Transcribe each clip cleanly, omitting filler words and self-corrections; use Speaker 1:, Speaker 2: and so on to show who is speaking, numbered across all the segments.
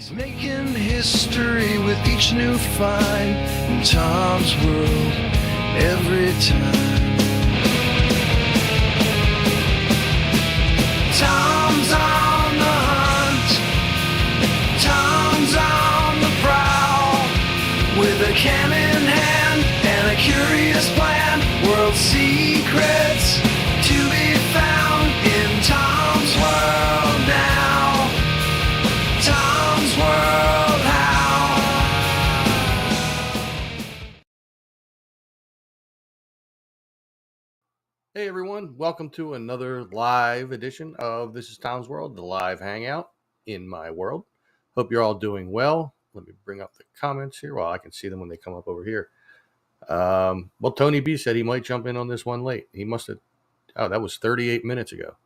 Speaker 1: He's making history with each new find in Tom's world every time. Tom's on the hunt. Tom's on the prowl. With a cam in hand and a curious plan. World secrets to be found in Tom's world now. Tom's World How.
Speaker 2: Hey everyone, welcome to another live edition of This is Tom's World, the live hangout in my world. Hope you're all doing well. Let me bring up the comments here. Well, I can see them when they come up over here. Well, Tony B said he might jump in on this one late. He must have, that was 38 minutes ago.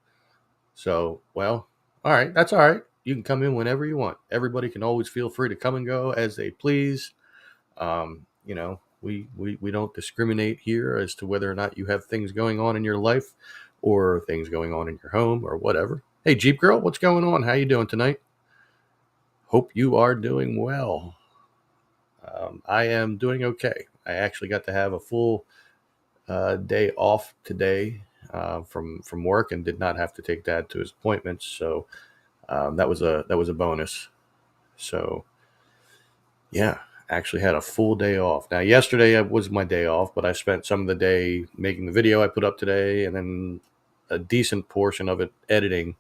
Speaker 2: So, well, all right, that's all right. You can come in whenever you want. Everybody can always feel free to come and go as they please. We don't discriminate here as to whether or not you have things going on in your life or things going on in your home or whatever. Hey, Jeep Girl, what's going on? How you doing tonight? Hope you are doing well. I am doing okay. I actually got to have a full day off today from work and did not have to take Dad to his appointments. So that was a bonus. So yeah, actually had a full day off. Now, yesterday was my day off, but I spent some of the day making the video I put up today and then a decent portion of it editing.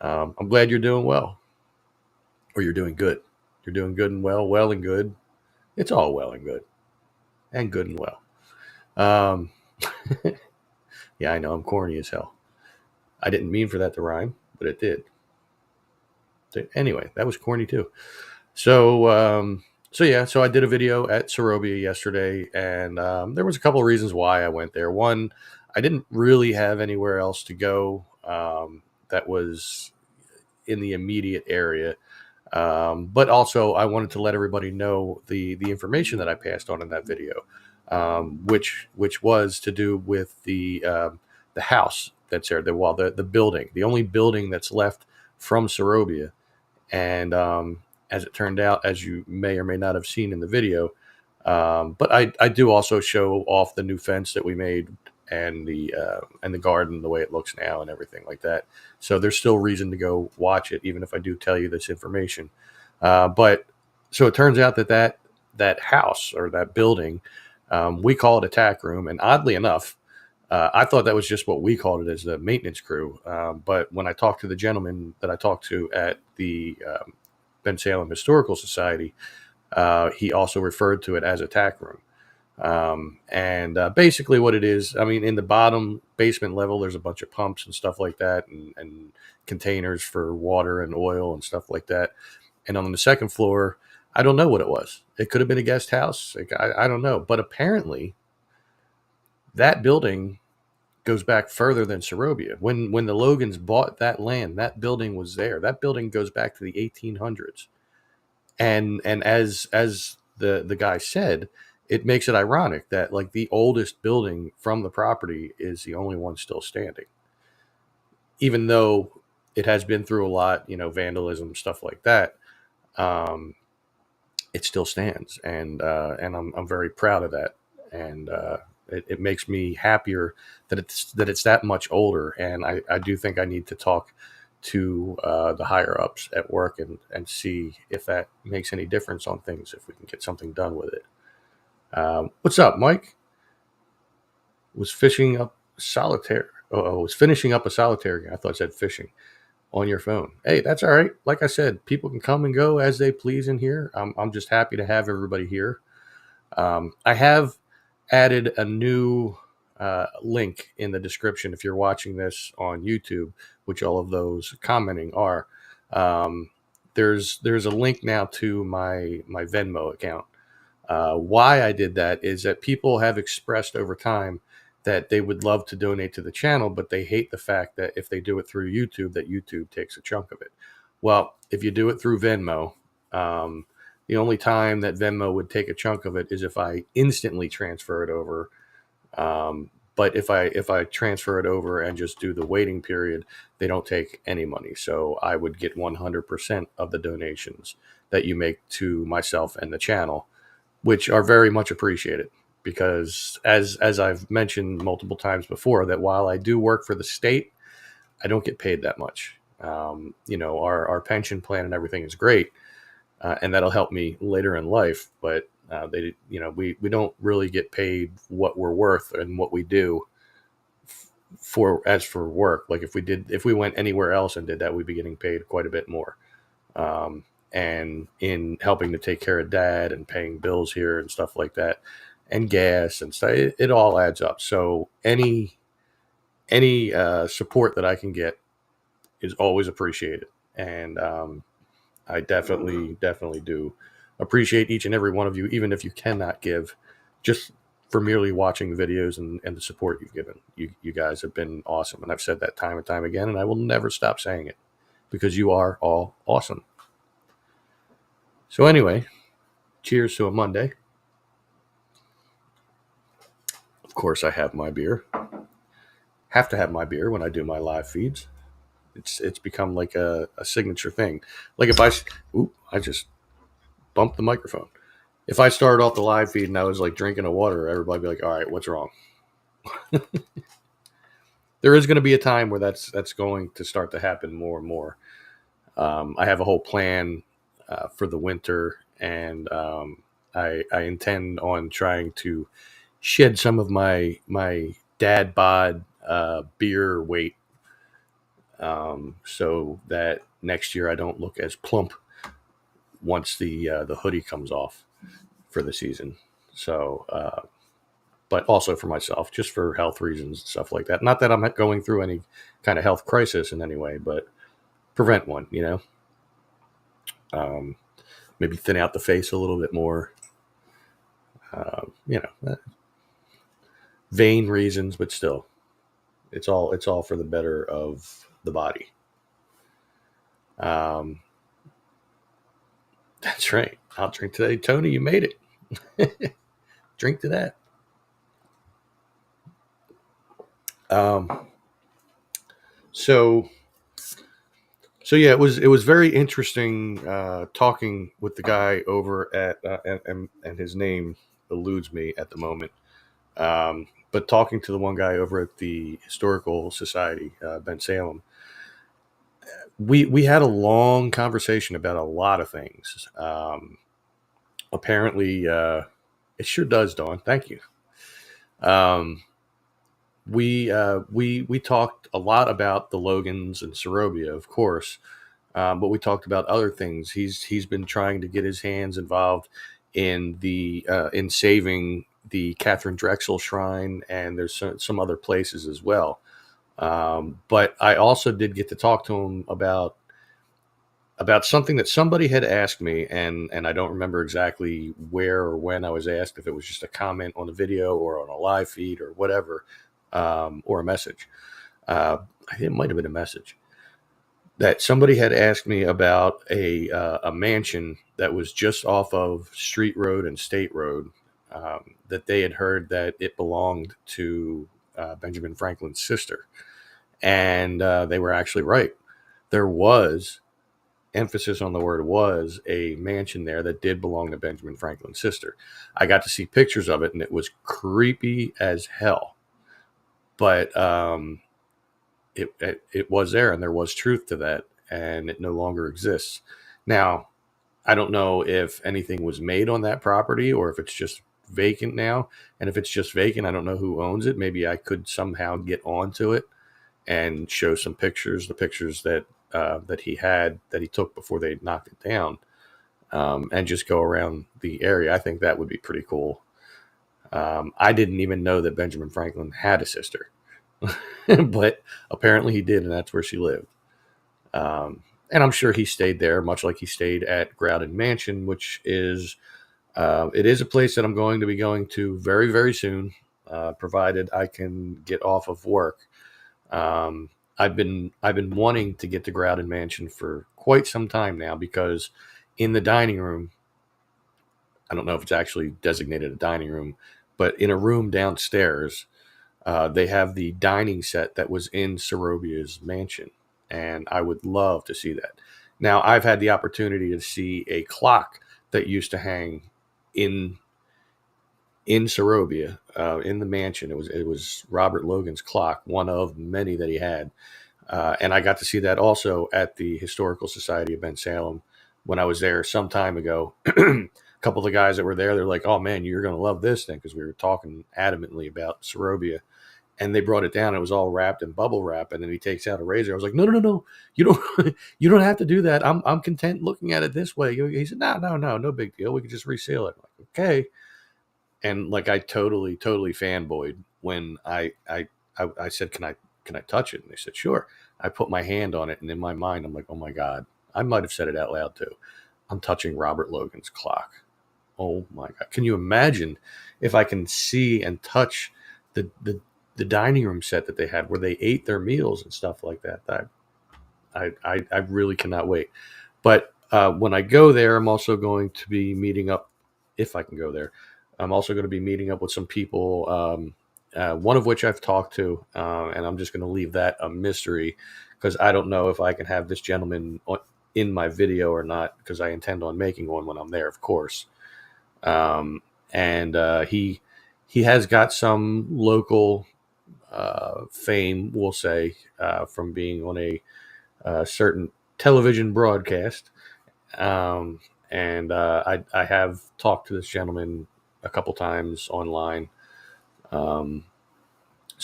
Speaker 2: I'm glad you're doing well, or you're doing good. You're doing good and well and good. It's all well and good and well. Yeah, I know I'm corny as hell. I didn't mean for that to rhyme, but it did. Anyway, that was corny too. So I did a video at Sorobia yesterday, and there was a couple of reasons why I went there. One, I didn't really have anywhere else to go that was in the immediate area, but also I wanted to let everybody know the information that I passed on in that video, which was to do with the house that's there, the building, the only building that's left from Sorobia, and as it turned out, as you may or may not have seen in the video. But I do also show off the new fence that we made and the garden, the way it looks now and everything like that. So there's still reason to go watch it, even if I do tell you this information. But so it turns out that house or that building, we call it a tack room. And oddly enough, I thought that was just what we called it as the maintenance crew. But when I talked to the gentleman that I talked to at the Bensalem Historical Society, he also referred to it as a tack room. And basically what it is, I mean, in the bottom basement level, there's a bunch of pumps and stuff like that, and containers for water and oil and stuff like that. And on the second floor, I don't know what it was. It could have been a guest house. I don't know. But apparently that building goes back further than Sorobia. When the Logans bought that land, that building was there. That building goes back to the 1800s. And as the guy said, it makes it ironic that like the oldest building from the property is the only one still standing, even though it has been through a lot, vandalism, stuff like that. It still stands, and I'm very proud of that, and it makes me happier that it's that much older. And I do think I need to talk to the higher ups at work and see if that makes any difference on things, if we can get something done with it. What's up, Mike? Was fishing up solitaire. Oh, was finishing up a solitaire game. I thought it said fishing on your phone. Hey, that's all right. Like I said, people can come and go as they please in here. I'm just happy to have everybody here. I have added a new link in the description if you're watching this on YouTube, which all of those commenting are. There's a link now to my Venmo account. Why I did that is that people have expressed over time that they would love to donate to the channel, but they hate the fact that if they do it through YouTube, that YouTube takes a chunk of it. Well, if you do it through Venmo, the only time that Venmo would take a chunk of it is if I instantly transfer it over. But if I transfer it over and just do the waiting period, they don't take any money. So I would get 100% of the donations that you make to myself and the channel, which are very much appreciated. Because as I've mentioned multiple times before, that while I do work for the state, I don't get paid that much. Our pension plan and everything is great, and that'll help me later in life. But we don't really get paid what we're worth and what we do for work. Like if we went anywhere else and did that, we'd be getting paid quite a bit more. And in helping to take care of dad and paying bills here and stuff like that, and gas and stuff, it all adds up. So any support that I can get is always appreciated. And I definitely do appreciate each and every one of you, even if you cannot give, just for merely watching the videos and the support you've given. You guys have been awesome. And I've said that time and time again, and I will never stop saying it, because you are all awesome. So anyway, cheers to a Monday. Of course, I have my beer. Have to have my beer when I do my live feeds. It's become like a signature thing. Like if I just bumped the microphone. If I started off the live feed and I was like drinking a water, everybody would be like, all right, what's wrong? There is going to be a time where that's going to start to happen more and more. I have a whole plan for the winter, and I intend on trying to shed some of my dad bod beer weight, so that next year I don't look as plump once the hoodie comes off for the season. So, but also for myself, just for health reasons and stuff like that. Not that I'm going through any kind of health crisis in any way, but prevent one, maybe thin out the face a little bit more, vain reasons, but still, it's all for the better of the body. That's right. I'll drink today. Tony, you made it. Drink to that. So yeah, it was very interesting talking with the guy over at and his name eludes me at the moment. But talking to the one guy over at the Historical Society, Bensalem, we had a long conversation about a lot of things. Apparently, it sure does, Dawn. Thank you. We talked a lot about the Logans and Sorobia, of course, but we talked about other things. He's been trying to get his hands involved in in saving the Catherine Drexel Shrine, and there's some other places as well. But I also did get to talk to him about something that somebody had asked me, and I don't remember exactly where or when I was asked, if it was just a comment on a video or on a live feed or whatever, or a message. It might have been a message that somebody had asked me about a mansion that was just off of Street Road and State Road, that they had heard that it belonged to Benjamin Franklin's sister. And they were actually right. There was, emphasis on the word was, a mansion there that did belong to Benjamin Franklin's sister. I got to see pictures of it, and it was creepy as hell. But it was there, and there was truth to that, and it no longer exists. Now, I don't know if anything was made on that property or if it's just vacant now. And if it's just vacant, I don't know who owns it. Maybe I could somehow get onto it and show some pictures, the pictures that he took before they knocked it down, and just go around the area. I think that would be pretty cool. I didn't even know that Benjamin Franklin had a sister, but apparently he did, and that's where she lived. And I'm sure he stayed there, much like he stayed at Groudon Mansion, which is it is a place that I'm going to be going to very, very soon, provided I can get off of work. I've been wanting to get to Groudon Mansion for quite some time now, because in the dining room, I don't know if it's actually designated a dining room, but in a room downstairs, They have the dining set that was in Sorobia's mansion, and I would love to see that. Now, I've had the opportunity to see a clock that used to hang in Sorobia, in the mansion. It was Robert Logan's clock, one of many that he had, and I got to see that also at the Historical Society of Bensalem when I was there some time ago. A couple of the guys that were there, they're like, "Oh man, you're going to love this thing," because we were talking adamantly about Sorobia, and they brought it down. It was all wrapped in bubble wrap, and then he takes out a razor. I was like, "No, no, no, no! You don't, you don't have to do that. I'm content looking at it this way." He said, "No, no, no, no big deal. We can just reseal it." I'm like, okay. And like I totally fanboyed when I said, can I touch it? And they said, sure. I put my hand on it, and in my mind, I'm like, oh my god, I might have said it out loud too. I'm touching Robert Logan's clock. Oh my god, can you imagine if I can see and touch the dining room set that they had where they ate their meals and stuff like that? I really cannot wait. But when I go there, I'm also going to be meeting up, if I can go there. I'm also going to be meeting up with some people, one of which I've talked to, and I'm just going to leave that a mystery because I don't know if I can have this gentleman in my video or not, because I intend on making one when I'm there, of course. And he has got some local fame, we'll say, from being on a certain television broadcast. And I have talked to this gentleman a couple times online. So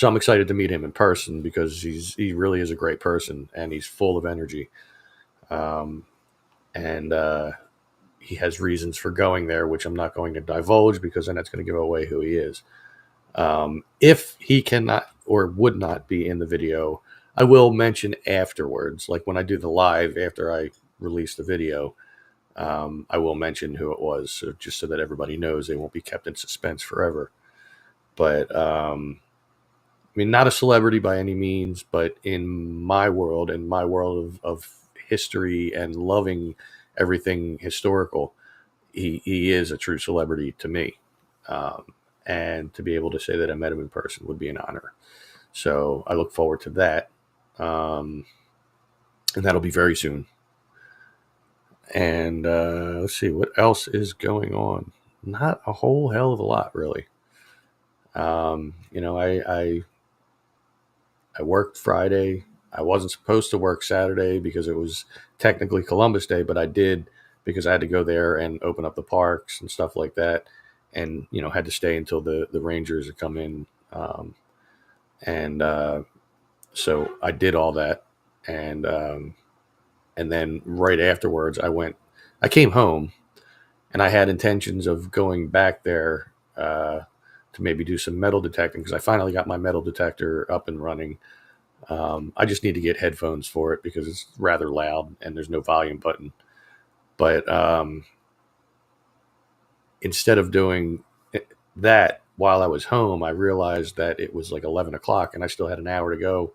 Speaker 2: I'm excited to meet him in person because he really is a great person, and he's full of energy. Um, and he has reasons for going there, which I'm not going to divulge because then that's going to give away who he is. If he cannot or would not be in the video, I will mention afterwards, like when I do the live after I release the video. I will mention who it was, just so that everybody knows they won't be kept in suspense forever. But I mean, not a celebrity by any means, but in my world, of history and loving everything historical, he is a true celebrity to me. And to be able to say that I met him in person would be an honor. So I look forward to that. And that'll be very soon. And let's see, what else is going on? Not a whole hell of a lot, really. I worked Friday. I wasn't supposed to work Saturday because it was technically Columbus Day, but I did because I had to go there and open up the parks and stuff like that, and had to stay until the Rangers had come in, and so I did all that, and then right afterwards I came home, and I had intentions of going back there to maybe do some metal detecting because I finally got my metal detector up and running. I just need to get headphones for it because it's rather loud and there's no volume button. But instead of doing that while I was home, I realized that it was like 11 o'clock and I still had an hour to go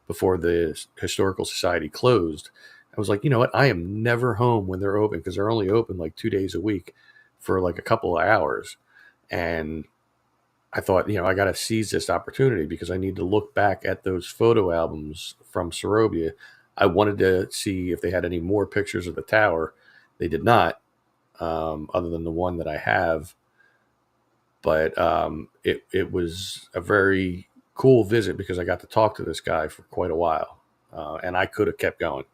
Speaker 2: before the Historical Society closed. I was like, you know what? I am never home when they're open because they're only open like 2 days a week for like a couple of hours. And I thought, I got to seize this opportunity because I need to look back at those photo albums from Sorobia. I wanted to see if they had any more pictures of the tower. They did not, other than the one that I have. But it was a very cool visit because I got to talk to this guy for quite a while. And I could have kept going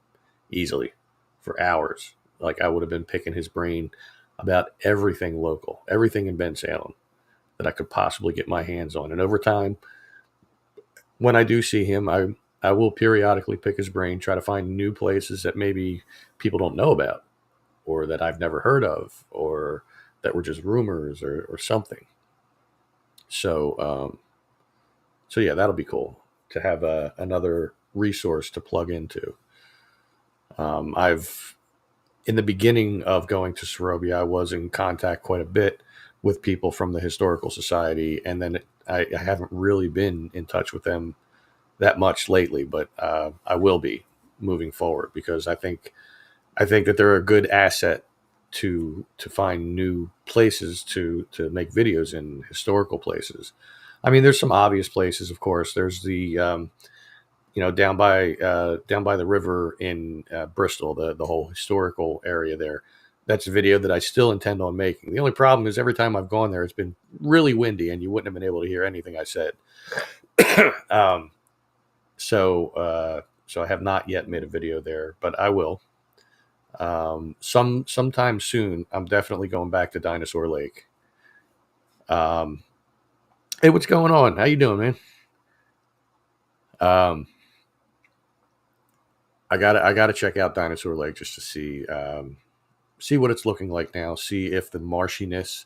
Speaker 2: easily for hours. Like I would have been picking his brain about everything local, everything in Bensalem that I could possibly get my hands on. And over time, when I do see him, I will periodically pick his brain, try to find new places that maybe people don't know about or that I've never heard of or that were just rumors or something. So yeah, that'll be cool to have another resource to plug into. In the beginning of going to Sorobia, I was in contact quite a bit with people from the Historical Society, and then I haven't really been in touch with them that much lately, but I will be moving forward because I think that they're a good asset to find new places to make videos in, historical places. I mean, there's some obvious places, of course. There's the down by the river in Bristol, the whole historical area there. That's a video that I still intend on making. The only problem is every time I've gone there, it's been really windy, and you wouldn't have been able to hear anything I said. um, so I have not yet made a video there, but I will. Sometime soon, I'm definitely going back to Dinosaur Lake. Um, hey, what's going on? How you doing, man? Um, I gotta check out Dinosaur Lake just to see what it's looking like now. See if the marshiness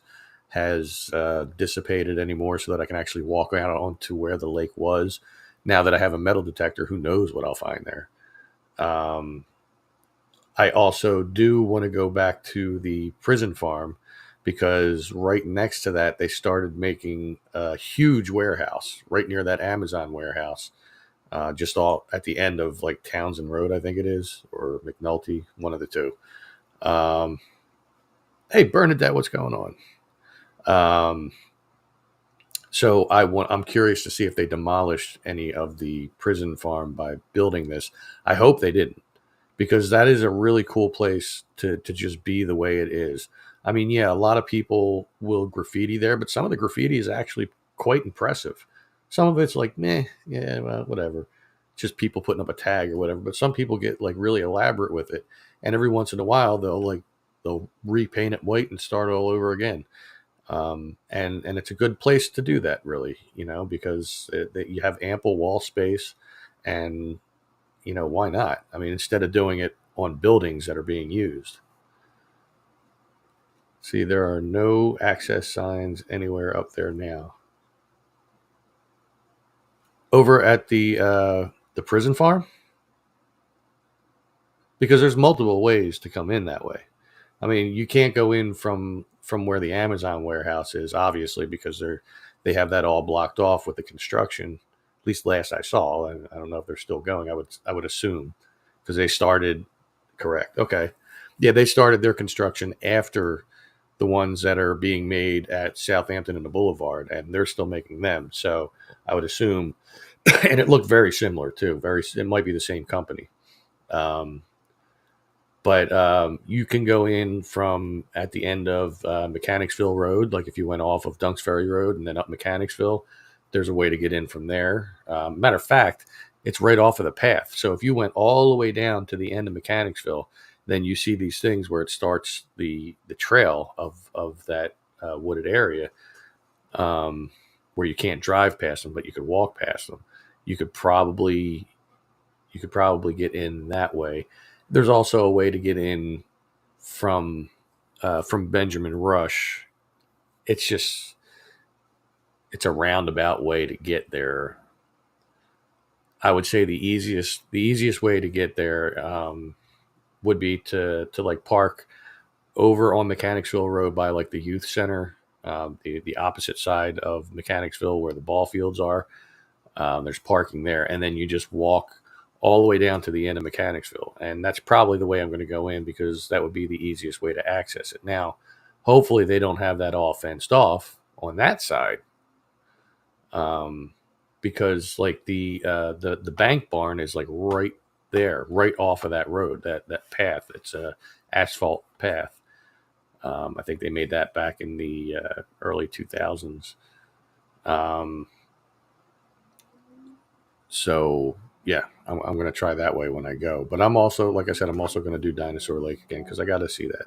Speaker 2: has dissipated anymore, so that I can actually walk out onto where the lake was. Now that I have a metal detector, who knows what I'll find there. Um, I also do want to go back to the prison farm because right next to that they started making a huge warehouse right near that Amazon warehouse, just all at the end of like Townsend Road, I think it is, or McNulty, one of the two. Um, hey, Bernadette, what's going on? Um, so I'm curious to see if they demolished any of the prison farm by building this. I hope they didn't, because that is a really cool place to just be the way it is. I mean, yeah, a lot of people will graffiti there, but some of the graffiti is actually quite impressive. Some of it's like, meh, yeah, well, whatever. Just people putting up a tag or whatever. But some people get like really elaborate with it, and every once in a while they'll repaint it white and start all over again. And it's a good place to do that, really, because you have ample wall space, and why not? I mean, instead of doing it on buildings that are being used. See, there are no access signs anywhere up there now. Over at the prison farm, because there's multiple ways to come in that way. I mean, you can't go in from where the Amazon warehouse is, obviously, because they have that all blocked off with the construction. At least last I saw, and I don't know if they're still going. I would assume because they started. Correct. Okay. Yeah, they started their construction after the ones that are being made at Southampton and the Boulevard, and they're still making them. So I would assume, and it looked very similar too. It might be the same company. Um, but you can go in from at the end of Mechanicsville Road, like if you went off of Dunks Ferry Road and then up Mechanicsville, there's a way to get in from there. Matter of fact, it's right off of the path. So if you went all the way down to the end of Mechanicsville, then you see these things where it starts the trail of that wooded area, where you can't drive past them, but you could walk past them. You could probably get in that way. There's also a way to get in from Benjamin Rush. It's just it's a roundabout way to get there. I would say the easiest way to get there would be to like park over on Mechanicsville Road by like the youth center, the opposite side of Mechanicsville where the ball fields are. There's parking there, and then you just walk all the way down to the end of Mechanicsville, and that's probably the way I'm going to go in because that would be the easiest way to access it. Now, hopefully, they don't have that all fenced off on that side, um, because like the bank barn is like right there, right off of that road, that path. It's a asphalt path. I think they made that back in the early 2000s. Um, So yeah, I'm going to try that way when I go. But I'm also, like I said, I'm also going to do Dinosaur Lake again because I got to see that.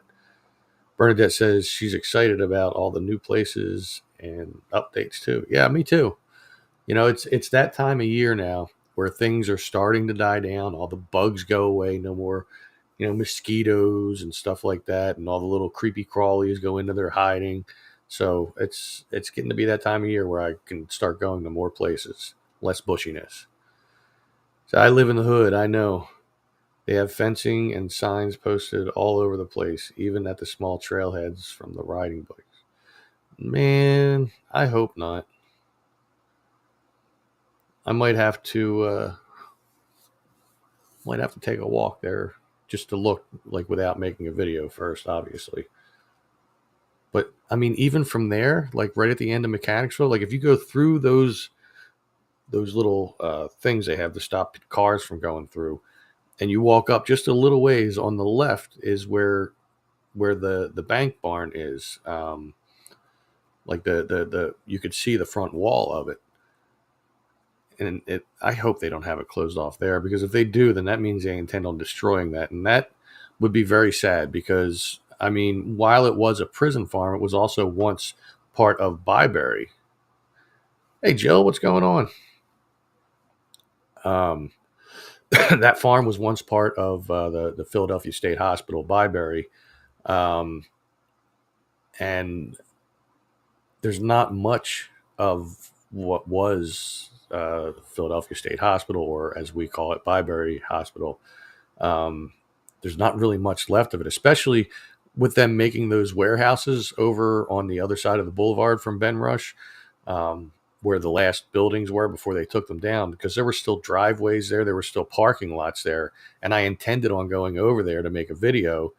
Speaker 2: Bernadette says she's excited about all the new places and updates too. Yeah, me too. It's that time of year now where things are starting to die down. All the bugs go away. No more, mosquitoes and stuff like that, and all the little creepy crawlies go into their hiding. So it's getting to be that time of year where I can start going to more places, less bushiness. So I live in the hood. I know they have fencing and signs posted all over the place, even at the small trailheads from the riding bikes. Man, I hope not. I might have to take a walk there just to look like without making a video first, obviously. But I mean, even from there, like right at the end of Mechanicsville, like if you go through those little things they have to stop cars from going through, and you walk up just a little ways on the left is where the bank barn is. Like the you could see the front wall of it, and I hope they don't have it closed off there, because if they do, then that means they intend on destroying that, and that would be very sad. Because I mean, while it was a prison farm, it was also once part of Byberry. Hey, Jill, what's going on? Um, that farm was once part of the Philadelphia State Hospital, Byberry, um, and there's not much of what was Philadelphia State Hospital, or as we call it, Byberry Hospital. Um, there's not really much left of it, especially with them making those warehouses over on the other side of the boulevard from Ben Rush, where the last buildings were before they took them down, because there were still driveways there, there were still parking lots there, and I intended on going over there to make a video.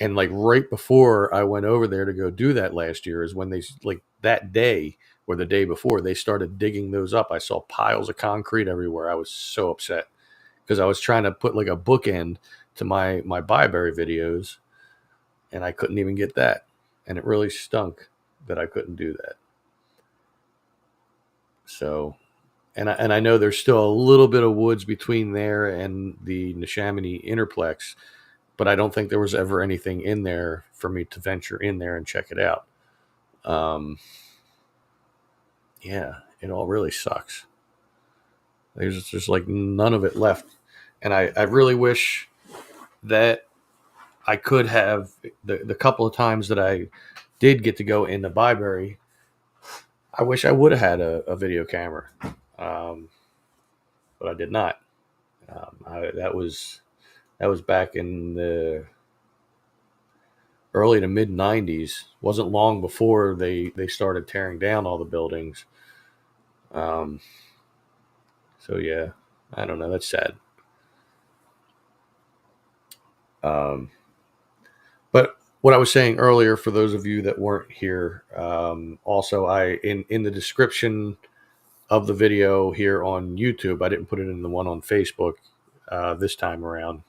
Speaker 2: And like right before I went over there to go do that last year is when they, like that day or the day before, they started digging those up. I saw piles of concrete everywhere. I was so upset because I was trying to put like a bookend to my Byberry videos, and I couldn't even get that. And it really stunk that I couldn't do that. So, and I know there's still a little bit of woods between there and the Neshaminy Interplex, but I don't think there was ever anything in there for me to venture in there and check it out. Um, yeah, it all really sucks. There's just like none of it left. And I really wish that I could have the couple of times that I did get to go into Byberry. I wish I would have had a video camera, um, but I did not. That was back in the early to mid '90s. Wasn't long before they started tearing down all the buildings. Um, so yeah, I don't know. That's sad. Um, but what I was saying earlier, for those of you that weren't here, also I in the description of the video here on YouTube, I didn't put it in the one on Facebook this time around.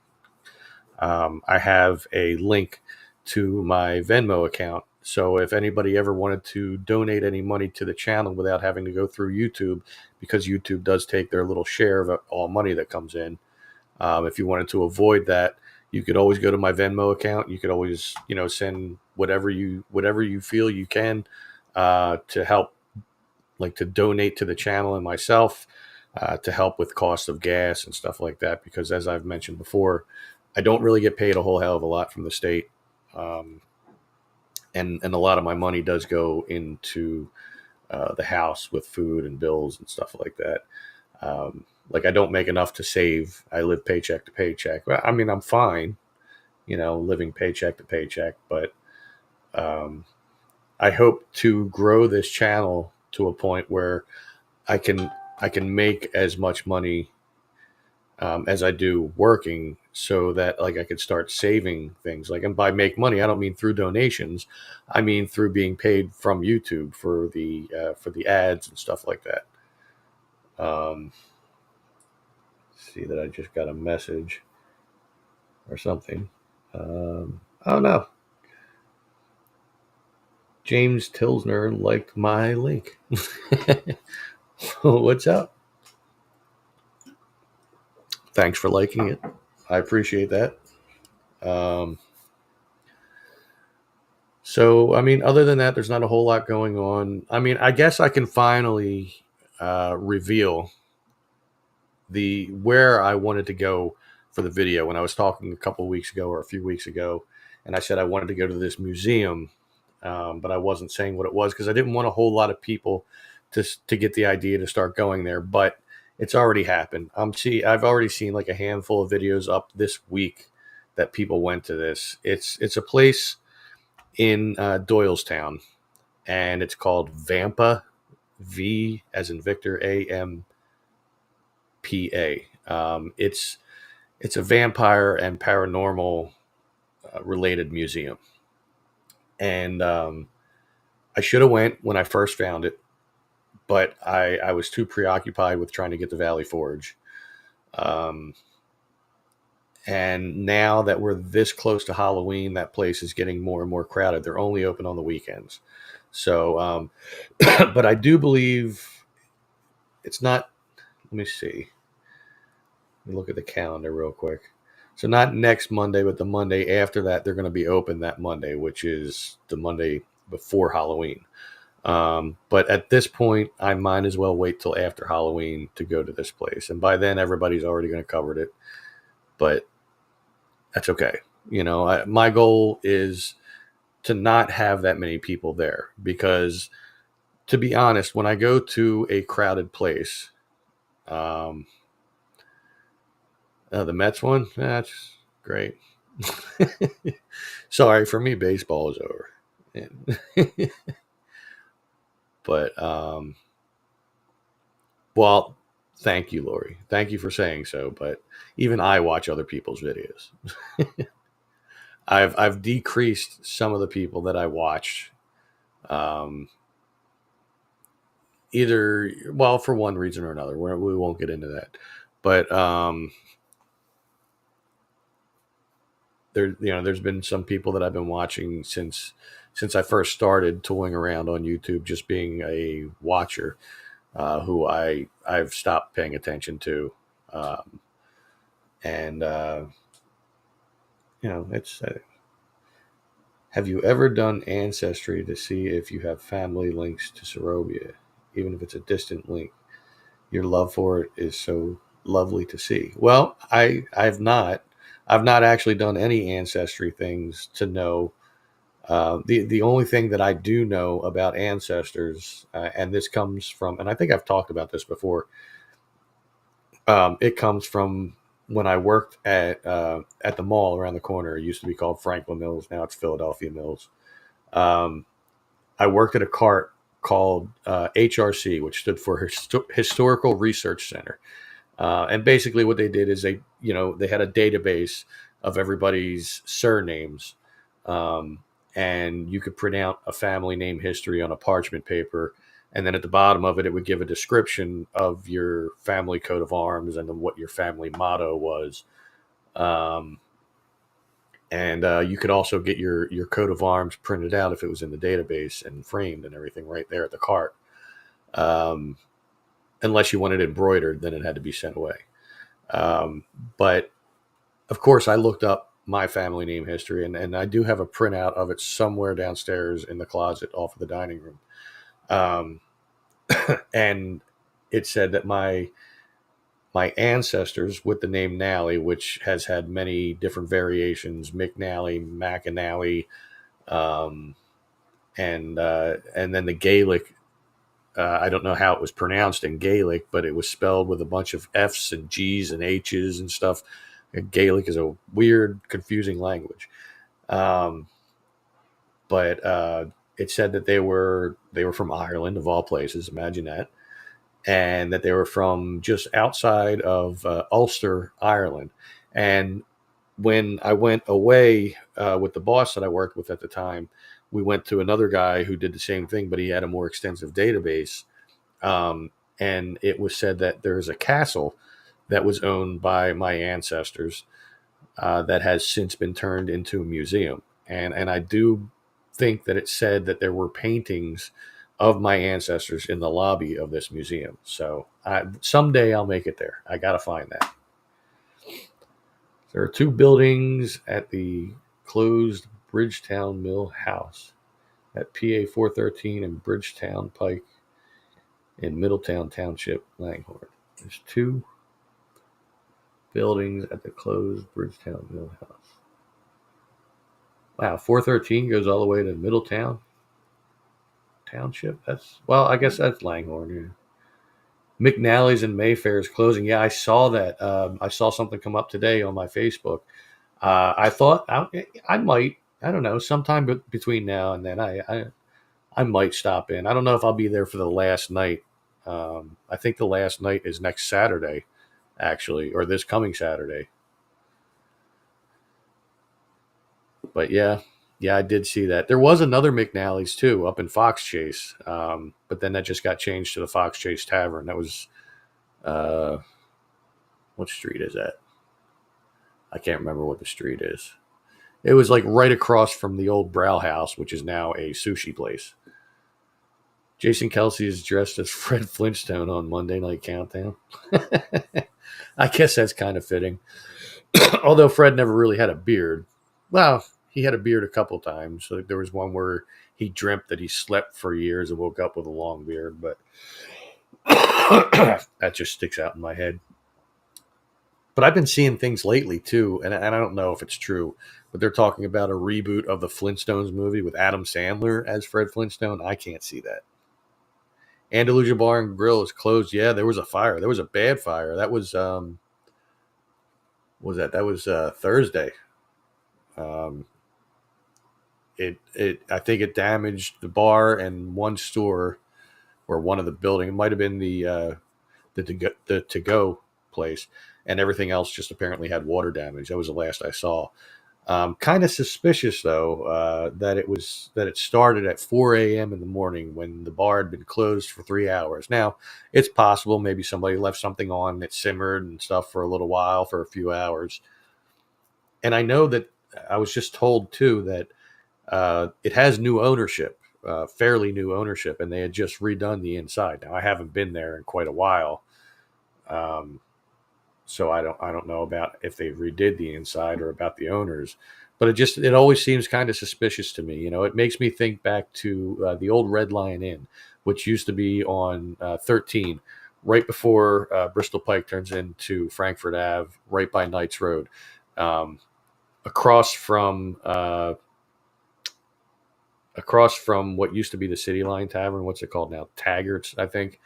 Speaker 2: I have a link to my Venmo account. So if anybody ever wanted to donate any money to the channel without having to go through YouTube, because YouTube does take their little share of all money that comes in, if you wanted to avoid that, you could always go to my Venmo account. You could always, send whatever you feel you can to help, like to donate to the channel and myself, to help with cost of gas and stuff like that. Because as I've mentioned before, I don't really get paid a whole hell of a lot from the state, um, and a lot of my money does go into the house with food and bills and stuff like that. Like I don't make enough to save. I live paycheck to paycheck. Well, I mean, I'm fine, living paycheck to paycheck, but um, I hope to grow this channel to a point where I can I can make as much money as I do working, so that like I could start saving things. Like, and by make money, I don't mean through donations. I mean through being paid from YouTube for the ads and stuff like that. Um, see that I just got a message or something. Oh no, James Tilsner liked my link. What's up? Thanks for liking it. I appreciate that. Um, so, I mean, other than that, there's not a whole lot going on. I mean, I guess I can finally reveal the where I wanted to go for the video. When I was talking a couple of weeks ago or a few weeks ago, and I said I wanted to go to this museum, but I wasn't saying what it was because I didn't want a whole lot of people to get the idea to start going there. But it's already happened. I've already seen like a handful of videos up this week that people went to this. It's a place in Doylestown, and it's called Vampa, V as in Victor, AMPA. It's a vampire and paranormal related museum. And I should have went when I first found it, but I was too preoccupied with trying to get to Valley Forge. Um, and now that we're this close to Halloween, that place is getting more and more crowded. They're only open on the weekends. So, but I do believe it's not. Let me see. Let me look at the calendar real quick. So not next Monday, but the Monday after that, they're going to be open that Monday, which is the Monday before Halloween. But at this point, I might as well wait till after Halloween to go to this place, and by then everybody's already going to cover it. But that's okay. My goal is to not have that many people there because, to be honest, when I go to a crowded place, um, the Mets one, that's great. Sorry, for me, baseball is over. But, well, thank you, Lori. Thank you for saying so. But even I watch other people's videos. I've decreased some of the people that I watch. Um, Either, well, for one reason or another. We won't get into that. But there's been some people that I've been watching since I first started tooling around on YouTube, just being a watcher, who I've stopped paying attention to, and it's. Have you ever done Ancestry to see if you have family links to Serovia, even if it's a distant link? Your love for it is so lovely to see. Well, I've not. I've not actually done any ancestry things to know. The only thing that I do know about ancestors, and this comes from, and I think I've talked about this before. It comes from when I worked at the mall around the corner. It used to be called Franklin Mills. Now it's Philadelphia Mills. Um, I worked at a cart called HRC, which stood for Historical Research Center. And basically, what they did is they had a database of everybody's surnames, um, and you could print out a family name history on a parchment paper, and then at the bottom of it, it would give a description of your family coat of arms and then what your family motto was. Um, and you could also get your coat of arms printed out if it was in the database and framed and everything right there at the cart. Um, Unless you wanted it embroidered, then it had to be sent away. But of course, I looked up my family name history, and I do have a printout of it somewhere downstairs in the closet off of the dining room. Um, and it said that my ancestors with the name Nally, which has had many different variations, McNally, McAnally, um, and then the Gaelic. I don't know how it was pronounced in Gaelic, but it was spelled with a bunch of F's and G's and H's and stuff. And Gaelic is a weird, confusing language. Um, but it said that they were from Ireland, of all places. Imagine that, and that they were from just outside of Ulster, Ireland. And when I went away with the boss that I worked with at the time, we went to another guy who did the same thing, but he had a more extensive database. And it was said that there's a castle that was owned by my ancestors that has since been turned into a museum. And I do think that it said that there were paintings of my ancestors in the lobby of this museum. So someday I'll make it there. I got to find that. There are two buildings at the closed Bridgetown Mill House at PA 413 and Bridgetown Pike in Middletown Township, Langhorne. There's two buildings at the closed Bridgetown Mill House. Wow, 413 goes all the way to Middletown Township. I guess that's Langhorne. Yeah. McNally's and Mayfair is closing. Yeah, I saw that. I saw something come up today on my Facebook. I thought I might. I don't know. Sometime between now and then, I might stop in. I don't know if I'll be there for the last night. I think the last night is next Saturday, actually, or this coming Saturday. But yeah, Yeah, I did see that. There was another McNally's too up in Fox Chase, but then that just got changed to the Fox Chase Tavern. That was uh, what street is that? I can't remember what the street is. It was like right across from the old Brow House, which is now a sushi place. Jason Kelsey is dressed as Fred Flintstone on Monday Night Countdown. I guess that's kind of fitting. Although Fred never really had a beard. Well, he had a beard a couple times. So there was one where he dreamt that he slept for years and woke up with a long beard, but that just sticks out in my head. But I've been seeing things lately too, and I don't know if it's true, but they're talking about a reboot of the Flintstones movie with Adam Sandler as Fred Flintstone. I can't see that. Andalusia Bar and Grill is closed. Yeah, there was a fire. There was a bad fire. That was what was that? That was Thursday. Um, it I think it damaged the bar and one store or one of the building. It might have been the to go place, and everything else just apparently had water damage. That was the last I saw. Kind of suspicious though that it started at 4 a.m. in the morning when the bar had been closed for 3 hours. Now it's possible maybe somebody left something on that simmered and stuff for a little while for a few hours. And I know that I was just told too that it has new ownership, fairly new ownership, and they had just redone the inside. Now I haven't been there in quite a while. Um, so I don't know about if they redid the inside or about the owners, but it always seems kind of suspicious to me. You know, it makes me think back to the old Red Lion Inn, which used to be on 13, right before Bristol Pike turns into Frankfurt Ave, right by Knights Road, um, across from what used to be the City Line Tavern. What's it called now? Taggart's, I think.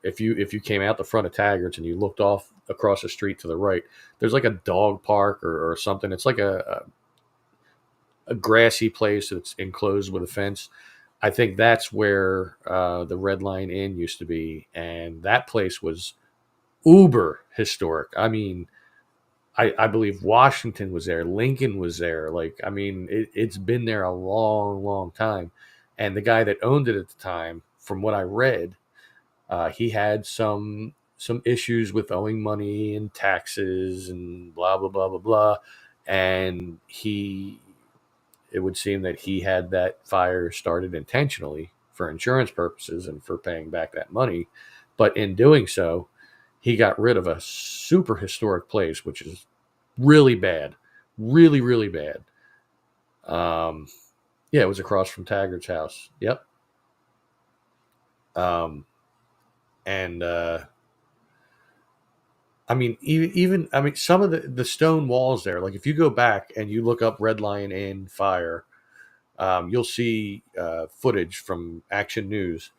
Speaker 2: If you came out the front of Taggart's and you looked off across the street to the right, there's like a dog park or something. It's like a grassy place that's enclosed with a fence. I think that's where the Red Line Inn used to be, and that place was uber historic. I mean, I believe Washington was there, Lincoln was there. Like, I mean, it's been there a long, long time. And the guy that owned it at the time, from what I read, he had some issues with owing money and taxes and blah blah blah blah blah, and it would seem that he had that fire started intentionally for insurance purposes and for paying back that money, but in doing so, he got rid of a super historic place, which is really bad, really really bad. Um, yeah, it was across from Taggart's house. Yep. Um, and I mean, even I mean, some of the stone walls there. Like if you go back and you look up Red Lion Inn fire, you'll see footage from Action News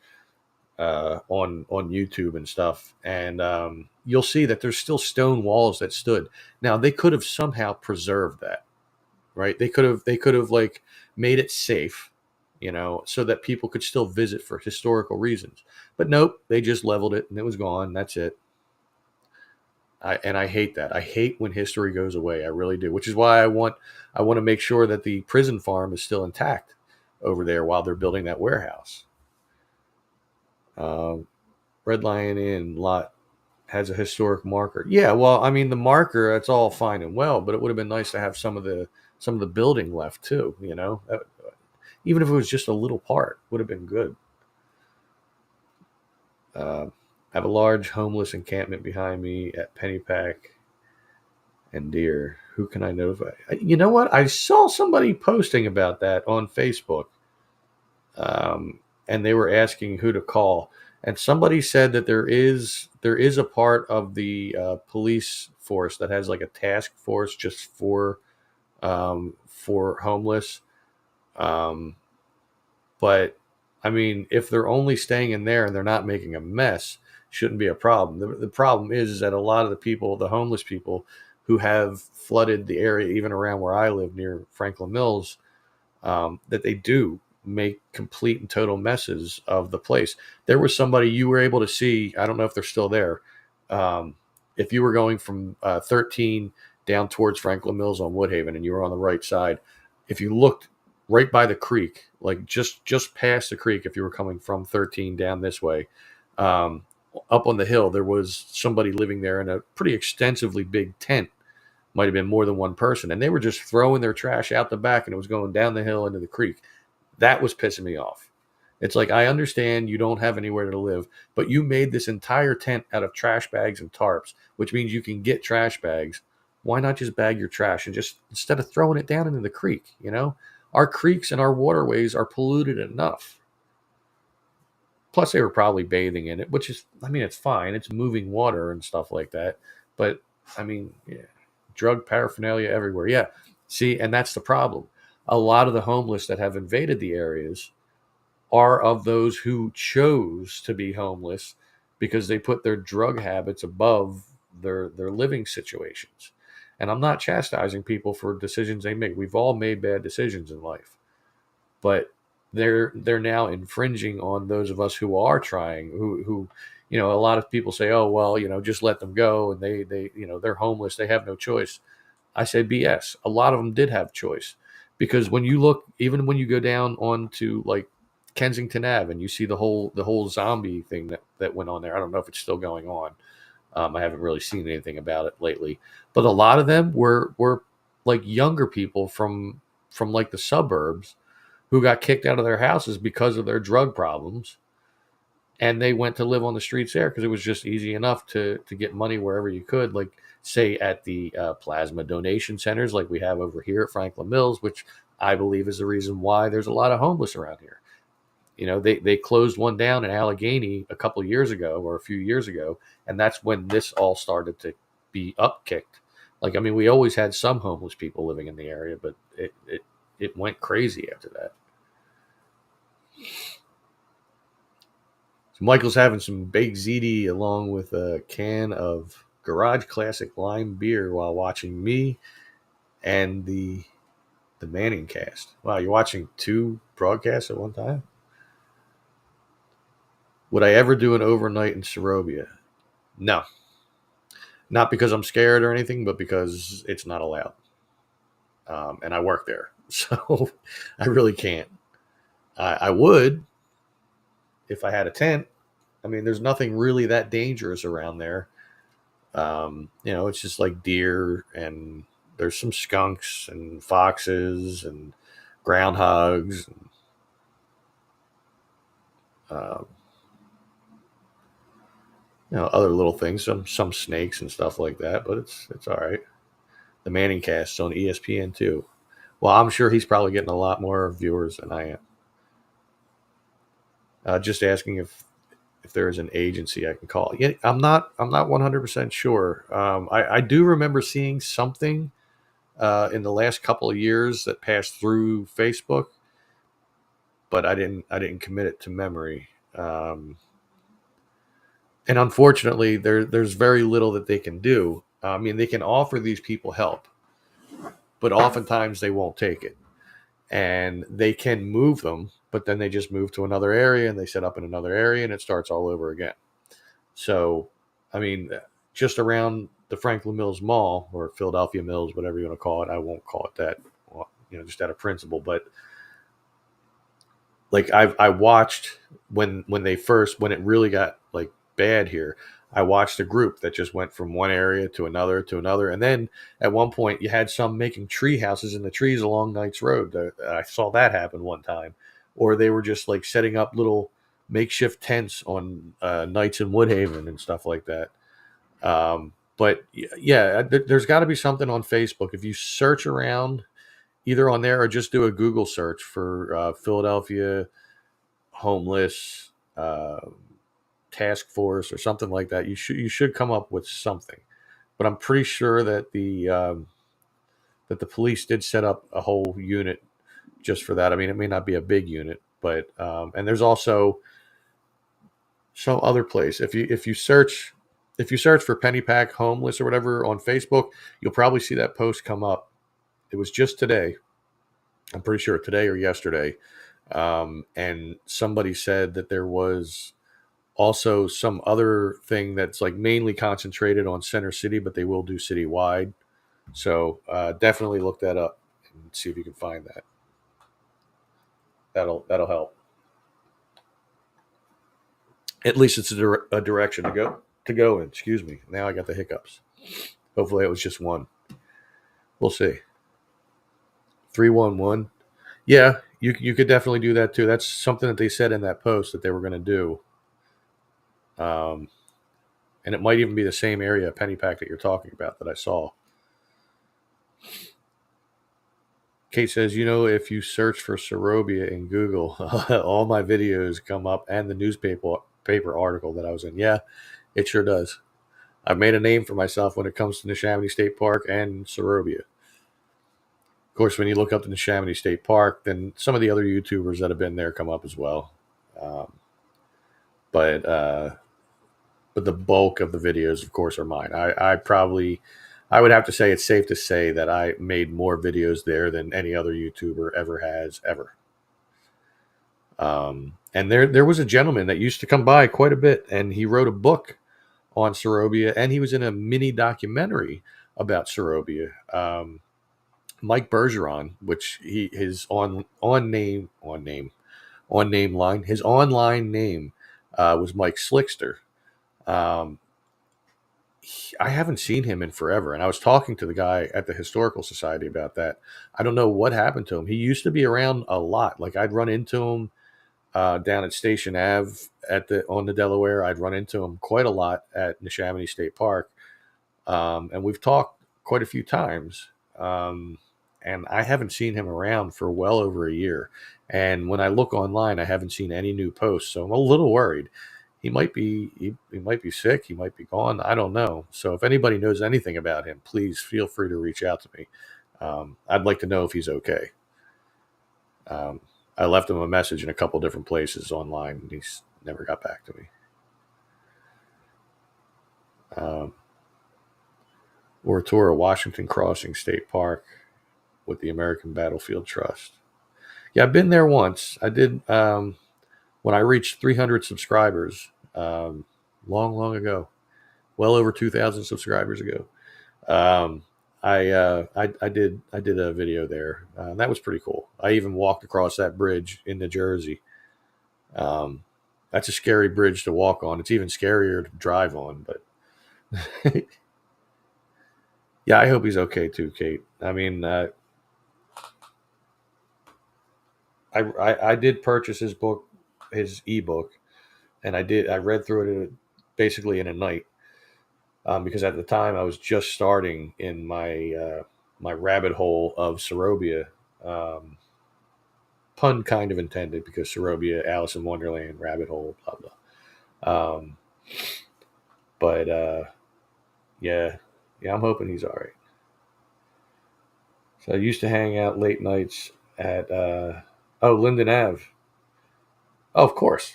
Speaker 2: on YouTube and stuff, and you'll see that there's still stone walls that stood. Now they could have somehow preserved that, right? They could have like made it safe, you know, so that people could still visit for historical reasons. But nope, they just leveled it and it was gone. That's it. And I hate that. I hate when history goes away. I really do. Which is why I want to make sure that the prison farm is still intact over there while they're building that warehouse. Um, Red Lion Inn lot has a historic marker. Yeah, well, I mean the marker that's all fine and well, but it would have been nice to have some of the building left too. You know, even if it was just a little part, would have been good. I have a large homeless encampment behind me at Pennypack and Deer. Who can I notify? You know what? I saw somebody posting about that on Facebook, and they were asking who to call. And somebody said that there is a part of the police force that has like a task force just for homeless. Um, but I mean, if they're only staying in there and they're not making a mess, shouldn't be a problem. The problem is that a lot of the people, the homeless people who have flooded the area, even around where I live near Franklin Mills, that they do make complete and total messes of the place. There was somebody you were able to see, I don't know if they're still there. Um, if you were going from 13 down towards Franklin Mills on Woodhaven and you were on the right side, if you looked right by the creek, like just past the creek. If you were coming from 13 down this way, um, up on the hill, there was somebody living there in a pretty extensively big tent. Might have been more than one person, and they were just throwing their trash out the back, and it was going down the hill into the creek. That was pissing me off. It's like, I understand you don't have anywhere to live, but you made this entire tent out of trash bags and tarps, which means you can get trash bags. Why not just bag your trash and just, instead of throwing it down into the creek, you know? Our creeks and our waterways are polluted enough. Plus, they were probably bathing in it, which is, I mean, it's fine. It's moving water and stuff like that. But, I mean, yeah, drug paraphernalia everywhere. Yeah. See, and that's the problem. A lot of the homeless that have invaded the areas are of those who chose to be homeless because they put their drug habits above their living situations. And I'm not chastising people for decisions they make. We've all made bad decisions in life, but they're now infringing on those of us who are trying. Who you know, a lot of people say, oh well, you know, just let them go, and they you know, they're homeless, they have no choice. I say BS. A lot of them did have choice, because when you look, even when you go down onto like Kensington Ave and you see the whole zombie thing that went on there. I don't know if it's still going on. I haven't really seen anything about it lately, but a lot of them were like younger people from like the suburbs who got kicked out of their houses because of their drug problems, and they went to live on the streets there because it was just easy enough to get money wherever you could, like say at the plasma donation centers like we have over here at Franklin Mills, which I believe is the reason why there's a lot of homeless around here. You know, they closed one down in Allegheny a couple of years ago, or a few years ago, and that's when this all started to be upkicked. Like, I mean, we always had some homeless people living in the area, but it went crazy after that. So Michael's having some baked ziti along with a can of Garage Classic Lime beer while watching me and the Manning cast. Wow, you're watching two broadcasts at one time? Would I ever do an overnight in Serobia? No. Not because I'm scared or anything, but because it's not allowed. And I work there. So I really can't. I would if I had a tent. I mean, there's nothing really that dangerous around there. You know, it's just like deer, and there's some skunks and foxes and groundhogs. And, uh, you know, other little things, some snakes and stuff like that. But it's all right. The Manning cast's on ESPN too. Well, I'm sure he's probably getting a lot more viewers than I am. Just asking if there is an agency I can call. Yeah, I'm not 100% sure. I do remember seeing something in the last couple of years that passed through Facebook, but I didn't commit it to memory. And unfortunately, there's very little that they can do. I mean, they can offer these people help, but oftentimes they won't take it. And they can move them, but then they just move to another area and they set up in another area and it starts all over again. So, I mean, just around the Franklin Mills Mall, or Philadelphia Mills, whatever you want to call it, I won't call it that, well, you know, just out of principle. But like I watched when it really got like bad here. I watched a group that just went from one area to another, and then at one point you had some making tree houses in the trees along Knights Road. I saw that happen one time, or they were just like setting up little makeshift tents on Knights in Woodhaven and stuff like that. But yeah, there's got to be something on Facebook. If you search around either on there or just do a Google search for Philadelphia homeless task force or something like that, you should come up with something. But I'm pretty sure that the police did set up a whole unit just for that. I mean, it may not be a big unit, but and there's also some other place. If you search for Pennypack homeless or whatever on Facebook, you'll probably see that post come up. It was just today. I'm pretty sure today or yesterday. And somebody said that there was also some other thing that's like mainly concentrated on Center City, but they will do citywide. So definitely look that up and see if you can find that. that'll help. At least it's a direction to go in. Excuse me. Now I got the hiccups. Hopefully it was just one. We'll see. 311. Yeah, you could definitely do that too. That's something that they said in that post that they were going to do. And it might even be the same area Pennypack that you're talking about that I saw. Kate says, if you search for Serobia in Google, all my videos come up and the newspaper article that I was in. Yeah, it sure does. I've made a name for myself when it comes to Neshaminy State Park and Serobia. Of course, when you look up the Neshaminy State Park, then some of the other YouTubers that have been there come up as well. But the bulk of the videos, of course, are mine. I would have to say it's safe to say that I made more videos there than any other YouTuber ever has, ever. And there was a gentleman that used to come by quite a bit, and he wrote a book on Serobia, and he was in a mini documentary about Serobia. Mike Bergeron, which his online name was Mike Slickster. I haven't seen him in forever, and I was talking to the guy at the Historical Society about that. I don't know what happened to him. He used to be around a lot. Like I'd run into him down at Station Ave on the Delaware. I'd run into him quite a lot at Neshaminy State Park, and we've talked quite a few times. And I haven't seen him around for well over a year. And when I look online, I haven't seen any new posts, so I'm a little worried. He might be sick. He might be gone. I don't know. So if anybody knows anything about him, please feel free to reach out to me. I'd like to know if he's okay. I left him a message in a couple different places online, and he's never got back to me. Or a tour of Washington Crossing State Park with the American Battlefield Trust. Yeah, I've been there once. I did when I reached 300 subscribers long ago, well over 2,000 subscribers ago. I did a video there. That was pretty cool. I even walked across that bridge in New Jersey. That's a scary bridge to walk on. It's even scarier to drive on, but yeah, I hope he's okay too, Kate. I mean, I did purchase his book, his ebook, and I read through it basically in a night because at the time I was just starting in my my rabbit hole of Serobia, pun kind of intended because Serobia, Alice in Wonderland, rabbit hole, blah blah. But yeah, I'm hoping he's all right. So I used to hang out late nights at Linden Ave. Oh, of course.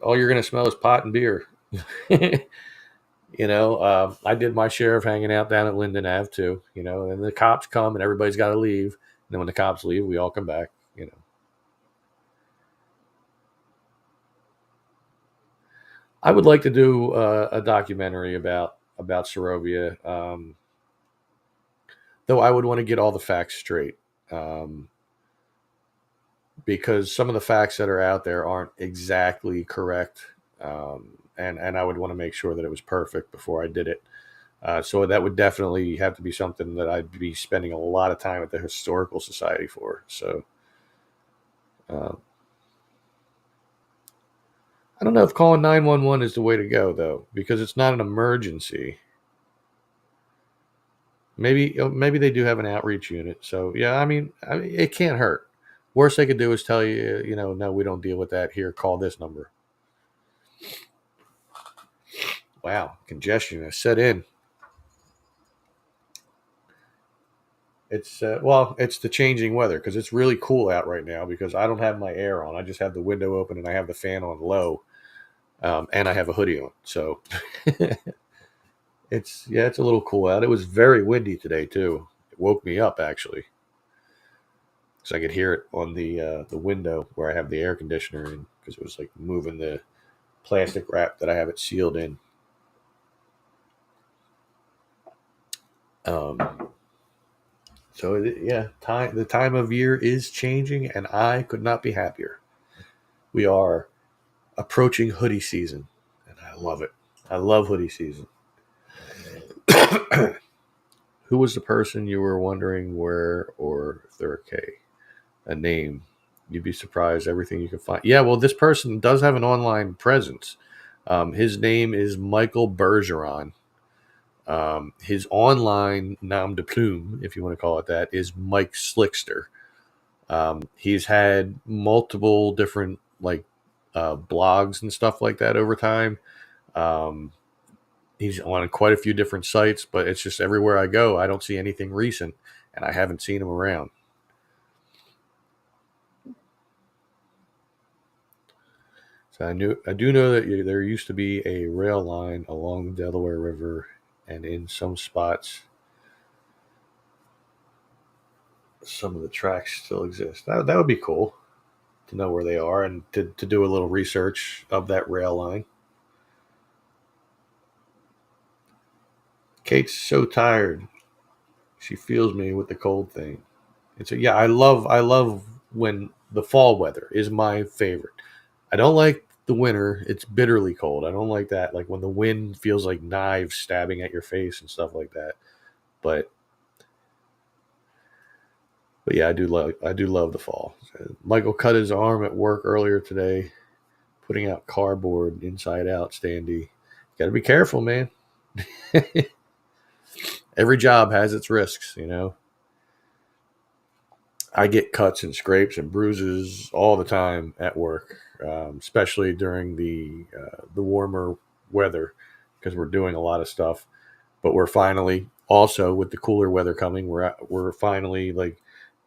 Speaker 2: All you're going to smell is pot and beer. I did my share of hanging out down at Linden Ave too, and the cops come and everybody's got to leave. And then when the cops leave, we all come back, I would like to do a documentary about Serobia, though I would want to get all the facts straight. Because some of the facts that are out there aren't exactly correct. And I would want to make sure that it was perfect before I did it. So that would definitely have to be something that I'd be spending a lot of time at the Historical Society for. So I don't know if calling 911 is the way to go, though, because it's not an emergency. Maybe they do have an outreach unit. So, yeah, I mean, it can't hurt. Worst they could do is tell you, no, we don't deal with that here. Call this number. Wow, congestion has set in. It's it's the changing weather because it's really cool out right now because I don't have my air on. I just have the window open and I have the fan on low, and I have a hoodie on. So it's a little cool out. It was very windy today too. It woke me up actually, so I could hear it on the window where I have the air conditioner in because it was like moving the plastic wrap that I have it sealed in. So yeah, the time of year is changing, and I could not be happier. We are approaching hoodie season, and I love it. I love hoodie season. Who was the person you were wondering where or if they're okay? A name. You'd be surprised everything you can find. Yeah, well, this person does have an online presence. His name is Michael Bergeron. His online nom de plume, if you want to call it that, is Mike Slickster. He's had multiple different blogs and stuff like that over time. Um, he's on quite a few different sites, but it's just everywhere I go, I don't see anything recent, and I haven't seen him around. So I do know that there used to be a rail line along the Delaware River, and in some spots, some of the tracks still exist. That would be cool to know where they are and to do a little research of that rail line. Kate's so tired. She feels me with the cold thing. And so yeah, I love when the fall weather is my favorite. I don't like the winter. It's bitterly cold. I don't like that. Like when the wind feels like knives stabbing at your face and stuff like that. But yeah, I do love the fall. Michael cut his arm at work earlier today, putting out cardboard inside out. Standy, got to be careful, man. Every job has its risks. I get cuts and scrapes and bruises all the time at work, especially during the warmer weather because we're doing a lot of stuff. But we're finally also with the cooler weather coming, we're finally like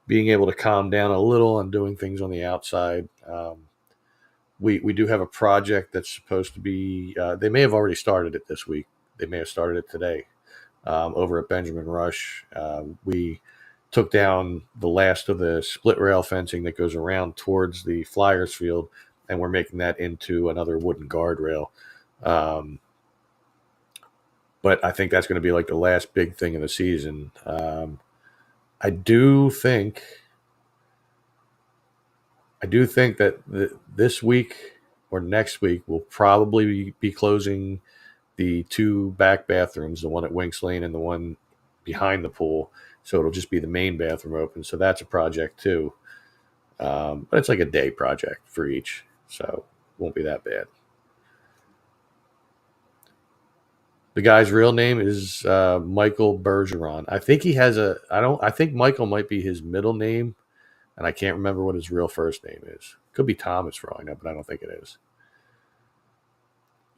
Speaker 2: being able to calm down a little on doing things on the outside. We do have a project that's supposed to be. They may have already started it this week. They may have started it today over at Benjamin Rush. We took down the last of the split rail fencing that goes around towards the Flyers field, and we're making that into another wooden guardrail. Um, but I think that's going to be like the last big thing of the season. I do think that this week or next week we'll probably be closing the two back bathrooms, the one at Winks Lane and the one behind the pool. So it'll just be the main bathroom open. So that's a project too. But it's like a day project for each. So it won't be that bad. The guy's real name is Michael Bergeron. I think he has I think Michael might be his middle name, and I can't remember what his real first name is. Could be Thomas for all I know, but I don't think it is.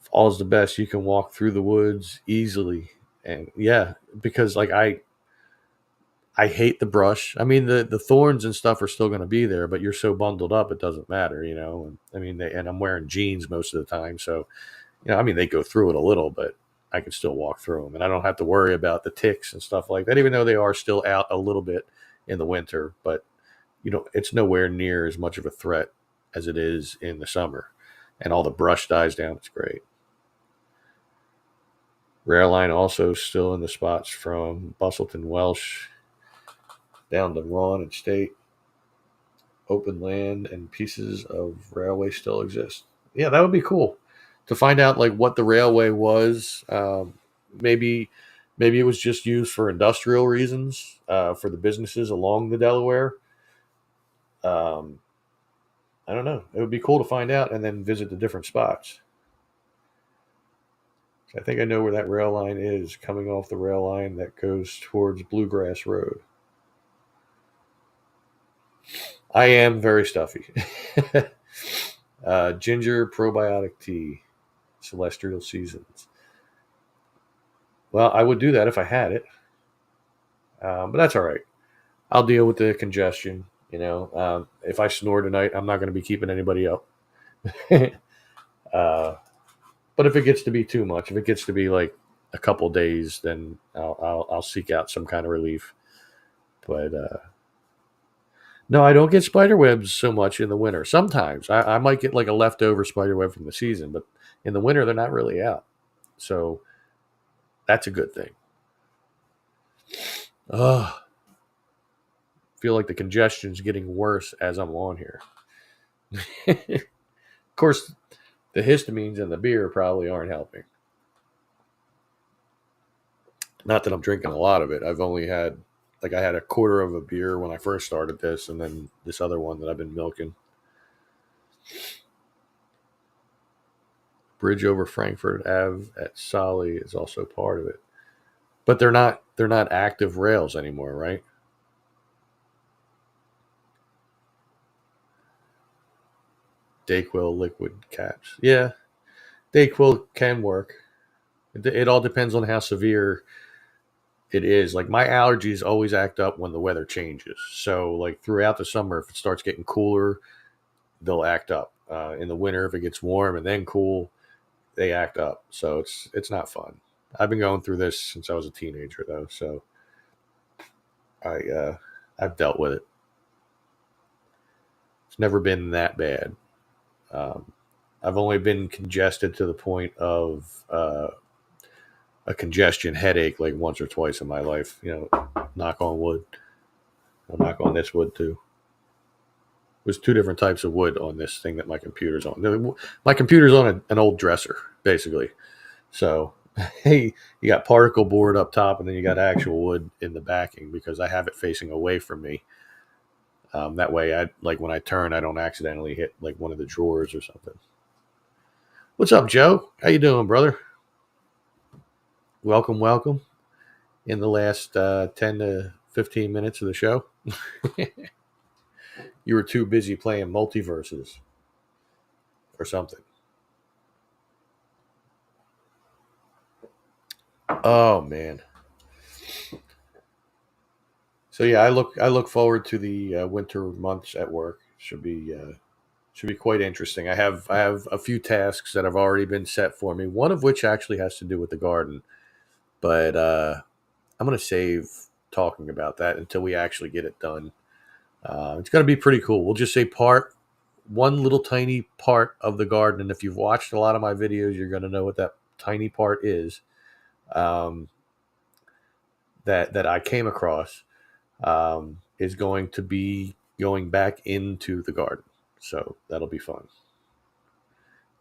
Speaker 2: If all's the best, you can walk through the woods easily. And yeah, because like I hate the brush. I mean, the thorns and stuff are still going to be there, but you're so bundled up, it doesn't matter. And, I mean, and I'm wearing jeans most of the time, so I mean, they go through it a little, but I can still walk through them, and I don't have to worry about the ticks and stuff like that. Even though they are still out a little bit in the winter, but it's nowhere near as much of a threat as it is in the summer, and all the brush dies down. It's great. Rail line also still in the spots from Bustleton Welsh down to Ron and State. Open land and pieces of railway still exist. Yeah, that would be cool to find out like what the railway was. Maybe it was just used for industrial reasons for the businesses along the Delaware. Um, I don't know. It would be cool to find out and then visit the different spots. I think I know where that rail line is, coming off the rail line that goes towards Bluegrass Road. I am very stuffy. Ginger probiotic tea, celestial seasons. Well, I would do that if I had it, but that's all right. I'll deal with the congestion. If I snore tonight, I'm not going to be keeping anybody up. uh, but if it gets to be too much, if it gets to be like a couple days, then I'll seek out some kind of relief. But no, I don't get spider webs so much in the winter. Sometimes I might get like a leftover spider web from the season, but in the winter they're not really out, so that's a good thing. Oh, feel like the congestion's getting worse as I'm on here. Of course, the histamines and the beer probably aren't helping. Not that I'm drinking a lot of it. I've only had, like, I had a quarter of a beer when I first started this, and then this other one that I've been milking. Bridge over Frankfurt Ave at Solly is also part of it. But they're not active rails anymore, right? Dayquil liquid caps. Yeah, Dayquil can work. It all depends on how severe it is. Like, my allergies always act up when the weather changes. So, like, throughout the summer, if it starts getting cooler, they'll act up. In the winter, if it gets warm and then cool, they act up. So it's not fun. I've been going through this since I was a teenager, though. So I've dealt with it. It's never been that bad. I've only been congested to the point of a congestion headache like once or twice in my life. Knock on wood. I'll knock on this wood too. There's two different types of wood on this thing that my computer's on. My computer's on an old dresser, basically. So, hey, you got particle board up top, and then you got actual wood in the backing because I have it facing away from me. That way, when I turn, I don't accidentally hit like one of the drawers or something. What's up, Joe? How you doing, brother? Welcome. In the last 10 to 15 minutes of the show. You were too busy playing multiverses or something. Oh man. So yeah, I look forward to the winter months at work. Should be quite interesting. I have a few tasks that have already been set for me. One of which actually has to do with the garden, but I'm going to save talking about that until we actually get it done. It's going to be pretty cool. We'll just say one little tiny part of the garden. And if you've watched a lot of my videos, you're going to know what that tiny part is. That I came across is going to be going back into the garden. So that'll be fun.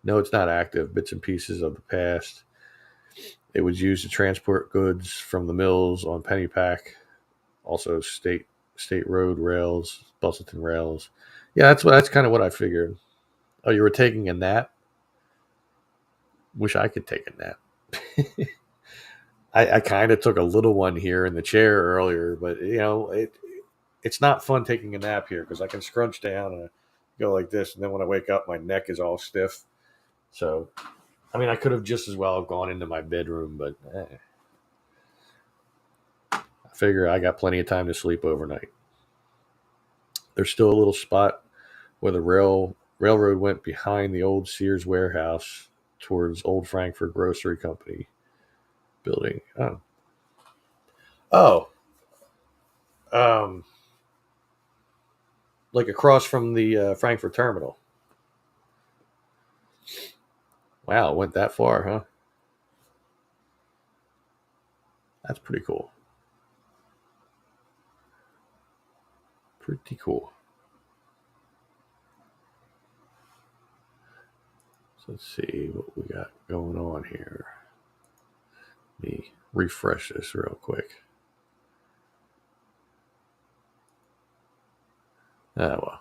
Speaker 2: No, it's not active. Bits and pieces of the past. It was used to transport goods from the mills on Pennypack. Also state road rails, Bustleton rails. Yeah, that's kind of what I figured. Oh, you were taking a nap? Wish I could take a nap. I kind of took a little one here in the chair earlier, but it's not fun taking a nap here because I can scrunch down and go like this, and then when I wake up, my neck is all stiff. So, I mean, I could have just as well have gone into my bedroom, but I figure I got plenty of time to sleep overnight. There's still a little spot where the railroad went behind the old Sears warehouse towards Old Frankfurt Grocery Company building. Like across from the Frankfurt terminal. Wow, it went that far, huh? That's pretty cool. Pretty cool. So let's see what we got going on here. Let me refresh this real quick. Oh, well.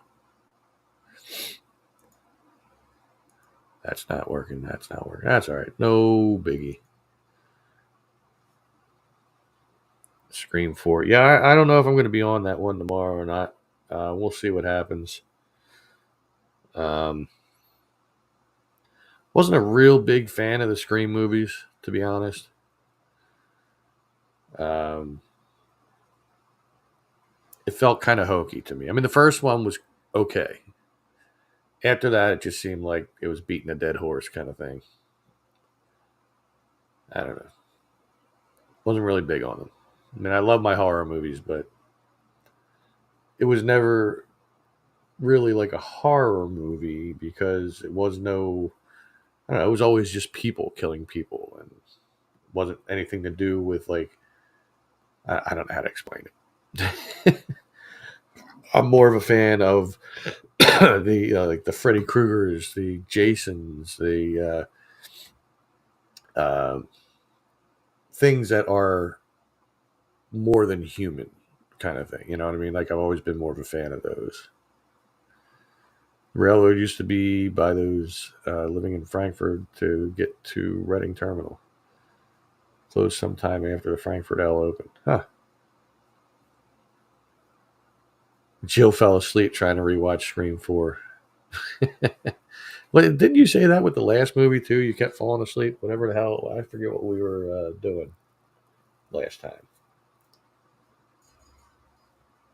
Speaker 2: That's not working. That's all right. No biggie. Scream 4. Yeah, I don't know if I'm going to be on that one tomorrow or not. We'll see what happens. Wasn't a real big fan of the Scream movies, to be honest. It felt kind of hokey to me. I mean, the first one was okay. After that, it just seemed like it was beating a dead horse kind of thing. I don't know. Wasn't really big on them. I mean, I love my horror movies, but it was never really like a horror movie because it was no, I don't know, it was always just people killing people and wasn't anything to do with like, I don't know how to explain it. I'm more of a fan of the like the Freddy Kruegers, the Jasons, the things that are more than human kind of thing. You know what I mean? Like I've always been more of a fan of those. Railroad used to be by those living in Frankfurt to get to Reading Terminal. Closed sometime after the Frankfurt L opened. Huh. Jill fell asleep trying to rewatch Scream 4. Well, didn't you say that with the last movie too? You kept falling asleep. Whatever the hell, I forget what we were doing last time.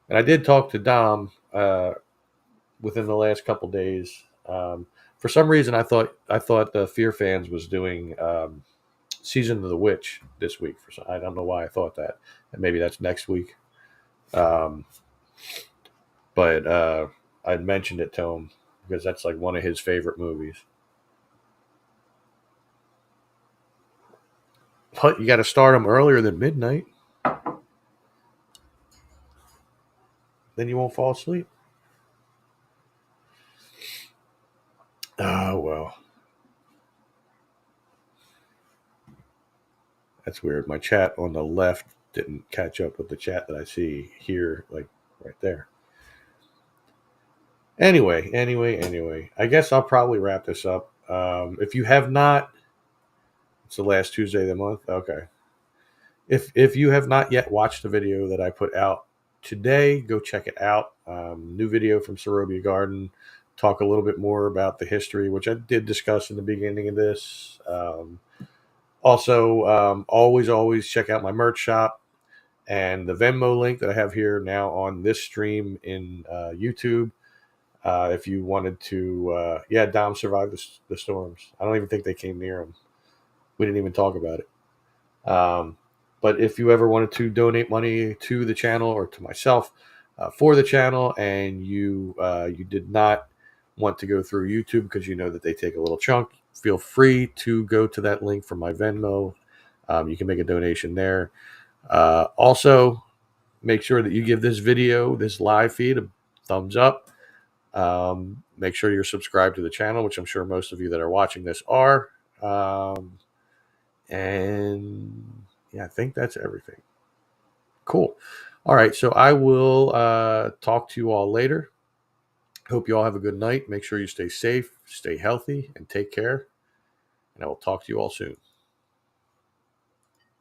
Speaker 2: And I did talk to Dom within the last couple days. For some reason, I thought the Fear Fans was doing Season of the Witch this week. I don't know why I thought that, and maybe that's next week. Um, but I'd mentioned it to him because that's like one of his favorite movies. But you got to start them earlier than midnight, then you won't fall asleep. Oh well, that's weird. My chat on the left didn't catch up with the chat that I see here, like right there. Anyway, I guess I'll probably wrap this up. If you have not, it's the last Tuesday of the month. Okay. If you have not yet watched the video that I put out today, go check it out. New video from Sorobia Garden. Talk a little bit more about the history, which I did discuss in the beginning of this. Also, always check out my merch shop and the Venmo link that I have here now on this stream in YouTube. If you wanted to, yeah, Dom survived the storms. I don't even think they came near him. We didn't even talk about it. But if you ever wanted to donate money to the channel or to myself for the channel, and you did not want to go through YouTube because you know that they take a little chunk, feel free to go to that link from my Venmo. You can make a donation there. Also, make sure that you give this video, this live feed, a thumbs up. Make sure you're subscribed to the channel, which I'm sure most of you that are watching this are. And yeah, I think that's everything. Cool. All right. So I will talk to you all later. Hope you all have a good night. Make sure you stay safe, stay healthy, and take care. And I will talk to you all soon.